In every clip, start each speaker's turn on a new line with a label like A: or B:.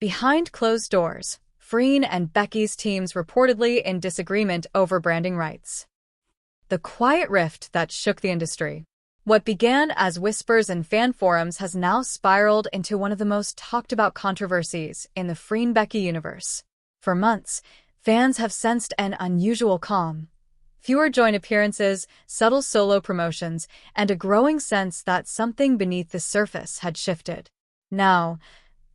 A: Behind closed doors, Freen and Becky's teams reportedly in disagreement over branding rights. The quiet rift that shook the industry. What began as whispers in fan forums has now spiraled into one of the most talked-about controversies in the Freen-Becky universe. For months, fans have sensed an unusual calm. Fewer joint appearances, subtle solo promotions, and a growing sense that something beneath the surface had shifted. Now,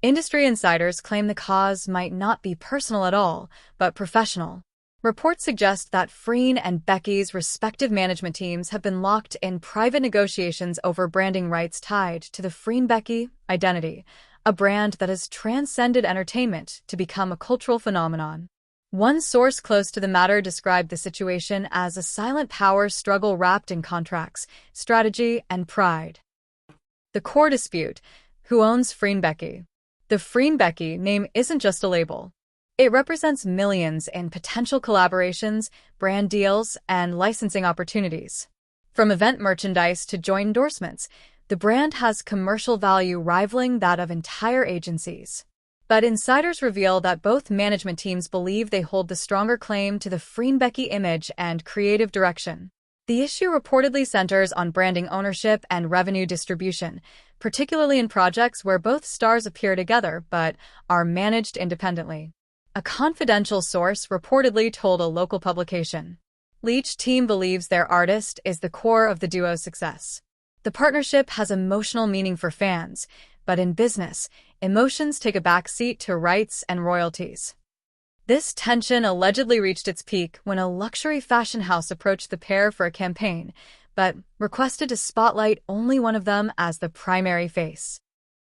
A: industry insiders claim the cause might not be personal at all, but professional. Reports suggest that Freen and Becky's respective management teams have been locked in private negotiations over branding rights tied to the Freen-Becky identity, a brand that has transcended entertainment to become a cultural phenomenon. One source close to the matter described the situation as a silent power struggle wrapped in contracts, strategy, and pride. The core dispute: who owns Freen-Becky? The Freen-Becky name isn't just a label. It represents millions in potential collaborations, brand deals, and licensing opportunities. From event merchandise to joint endorsements, the brand has commercial value rivaling that of entire agencies. But insiders reveal that both management teams believe they hold the stronger claim to the Freen-Becky image and creative direction. The issue reportedly centers on branding ownership and revenue distribution, particularly in projects where both stars appear together but are managed independently. A confidential source reportedly told a local publication. Each team believes their artist is the core of the duo's success. The partnership has emotional meaning for fans, but in business, emotions take a backseat to rights and royalties. This tension allegedly reached its peak when a luxury fashion house approached the pair for a campaign, but requested to spotlight only one of them as the primary face.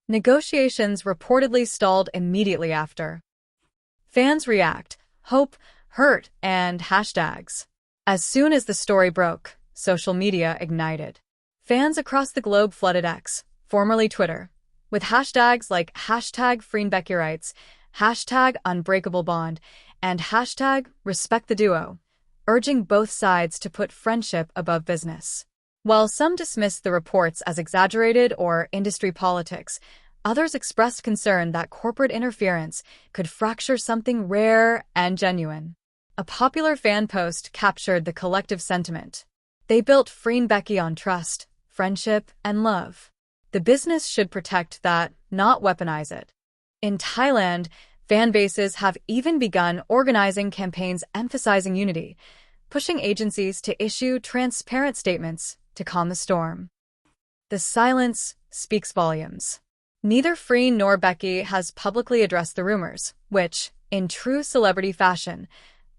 A: Negotiations reportedly stalled immediately after. Fans react, hope, hurt, and hashtags. As soon as the story broke, social media ignited. Fans across the globe flooded X, formerly Twitter, with hashtags like #FreenBeckyRights, #UnbreakableBond, and #RespectTheDuo, urging both sides to put friendship above business. While some dismissed the reports as exaggerated or industry politics, others expressed concern that corporate interference could fracture something rare and genuine. A popular fan post captured the collective sentiment. They built Freen-Becky on trust, friendship, and love. The business should protect that, not weaponize it. In Thailand, fan bases have even begun organizing campaigns emphasizing unity, pushing agencies to issue transparent statements to calm the storm. The silence speaks volumes. Neither Freen nor Becky has publicly addressed the rumors, which, in true celebrity fashion,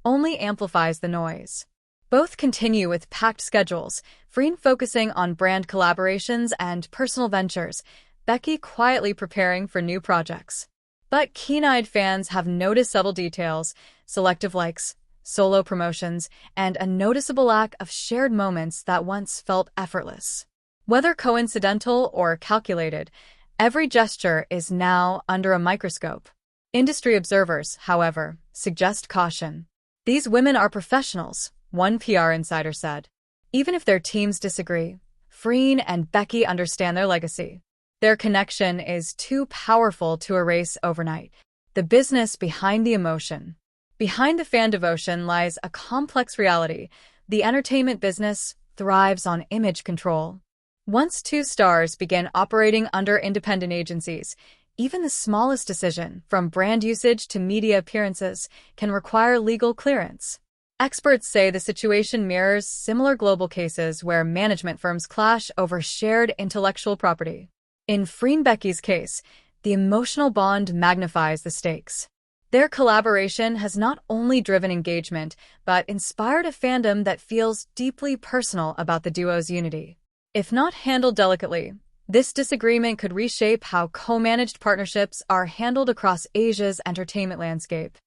A: only amplifies the noise. Both continue with packed schedules, Freen focusing on brand collaborations and personal ventures, Becky quietly preparing for new projects. But keen-eyed fans have noticed subtle details, selective likes, solo promotions, and a noticeable lack of shared moments that once felt effortless. Whether coincidental or calculated, every gesture is now under a microscope. Industry observers, however, suggest caution. These women are professionals, one PR insider said. Even if their teams disagree, Freen and Becky understand their legacy. Their connection is too powerful to erase overnight. The business behind the emotion. Behind the fan devotion lies a complex reality. The entertainment business thrives on image control. Once two stars begin operating under independent agencies, even the smallest decision, from brand usage to media appearances, can require legal clearance. Experts say the situation mirrors similar global cases where management firms clash over shared intellectual property. In Freen-Becky's case, the emotional bond magnifies the stakes. Their collaboration has not only driven engagement, but inspired a fandom that feels deeply personal about the duo's unity. If not handled delicately, this disagreement could reshape how co-managed partnerships are handled across Asia's entertainment landscape.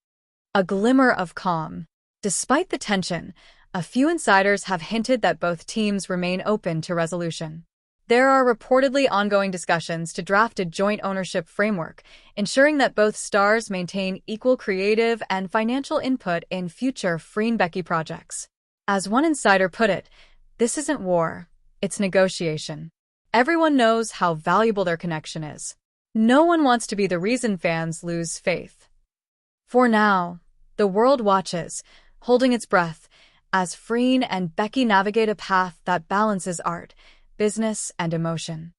A: A glimmer of calm. Despite the tension, a few insiders have hinted that both teams remain open to resolution. There are reportedly ongoing discussions to draft a joint ownership framework, ensuring that both stars maintain equal creative and financial input in future Freen-Becky projects. As one insider put it, this isn't war, it's negotiation. Everyone knows how valuable their connection is. No one wants to be the reason fans lose faith. For now, the world watches, holding its breath, as Freen and Becky navigate a path that balances art, business, and emotion.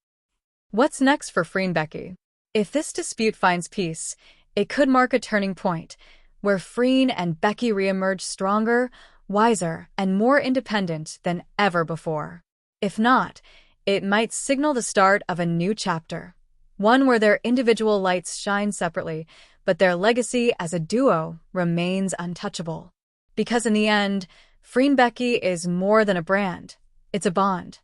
A: What's next for Freen Becky? If this dispute finds peace, it could mark a turning point, where Freen and Becky reemerge stronger, wiser, and more independent than ever before. If not, it might signal the start of a new chapter, one where their individual lights shine separately, but their legacy as a duo remains untouchable. Because in the end, Freen Becky is more than a brand, it's a bond.